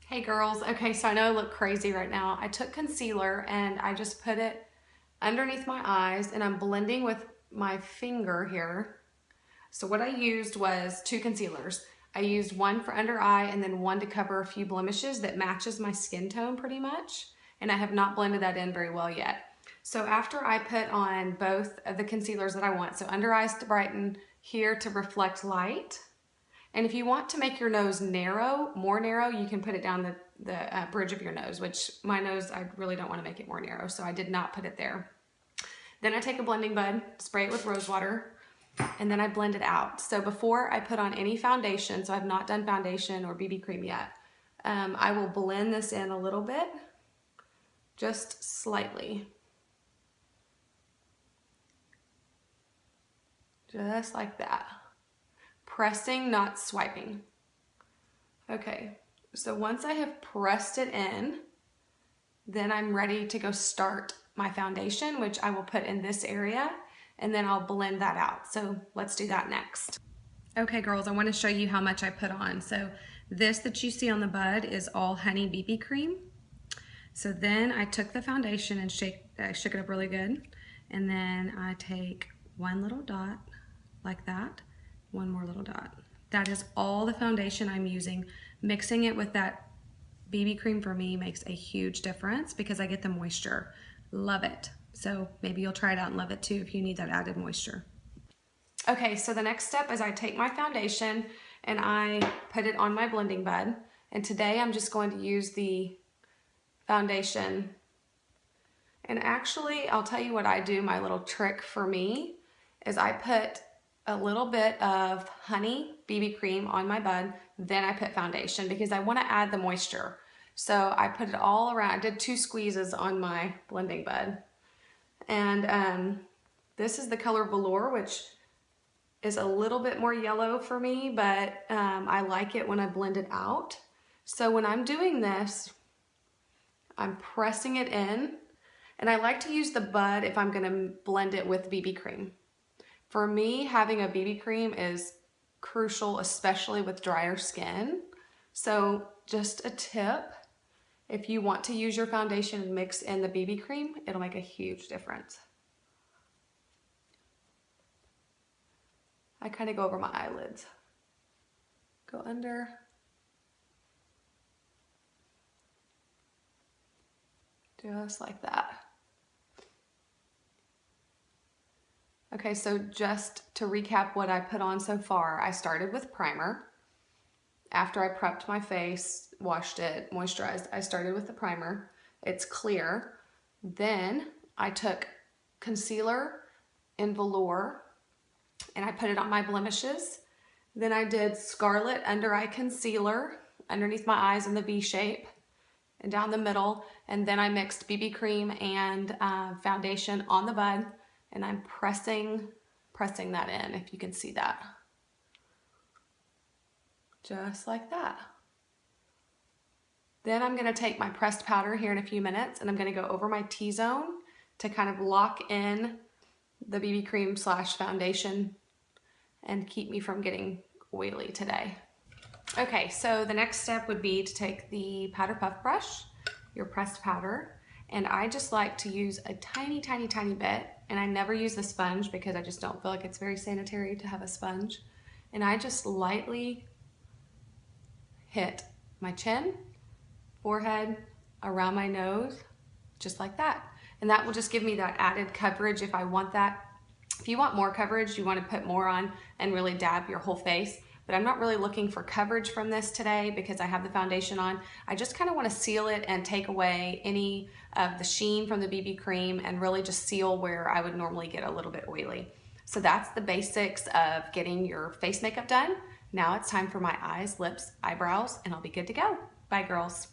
Hey girls, okay, so I know I look crazy right now. I took concealer and I just put it underneath my eyes and I'm blending with my finger here. So what I used was two concealers. I used one for under eye and then one to cover a few blemishes that matches my skin tone pretty much. And I have not blended that in very well yet. So after I put on both of the concealers that I want, so under eyes to brighten, here to reflect light, and if you want to make your nose narrow, more narrow, you can put it down the bridge of your nose, which my nose, I really don't want to make it more narrow, so I did not put it there. Then I take a blending bud, spray it with rose water, and then I blend it out. So before I put on any foundation, so I've not done foundation or BB cream yet, I will blend this in a little bit, just slightly. Just like that. Pressing, not swiping. Okay, so once I have pressed it in, then I'm ready to go start my foundation, which I will put in this area, and then I'll blend that out. So let's do that next. Okay girls, I want to show you how much I put on. So this that you see on the bud is all honey BB cream. So then I took the foundation and shook it up really good. And then I take one little dot like that, one more little dot. That is all the foundation I'm using. Mixing it with that BB cream for me makes a huge difference because I get the moisture. Love it. So maybe you'll try it out and love it too if you need that added moisture. Okay, so the next step is I take my foundation and I put it on my blending bud. And today I'm just going to use the foundation. And actually, I'll tell you what I do. My little trick for me is I put a little bit of honey BB cream on my bud, then I put foundation because I want to add the moisture. So I put it all around. I did 2 squeezes on my blending bud. And this is the color Velour, which is a little bit more yellow for me, but I like it when I blend it out. So when I'm doing this, I'm pressing it in, and I like to use the bud if I'm gonna blend it with BB cream. For me, having a BB cream is crucial, especially with drier skin. So just a tip, if you want to use your foundation and mix in the BB cream, it'll make a huge difference. I kind of go over my eyelids. Go under. Just like that. Okay, so just to recap what I put on so far, I started with primer. After I prepped my face, washed it, moisturized, I started with the primer. It's clear. Then I took concealer in Velour and I put it on my blemishes. Then I did Scarlet Under Eye Concealer underneath my eyes in the V shape and down the middle. And then I mixed BB cream and foundation on the bud. And I'm pressing that in, if you can see that. Just like that. Then I'm gonna take my pressed powder here in a few minutes and I'm gonna go over my T-zone to kind of lock in the BB cream / foundation and keep me from getting oily today. Okay, so the next step would be to take the powder puff brush, your pressed powder, and I just like to use a tiny, tiny, tiny bit, and I never use the sponge because I just don't feel like it's very sanitary to have a sponge. And I just lightly hit my chin, forehead, around my nose, just like that. And that will just give me that added coverage if I want that. If you want more coverage, you want to put more on and really dab your whole face. But I'm not really looking for coverage from this today because I have the foundation on. I just kind of want to seal it and take away any of the sheen from the BB cream and really just seal where I would normally get a little bit oily. So that's the basics of getting your face makeup done. Now it's time for my eyes, lips, eyebrows, and I'll be good to go. Bye girls.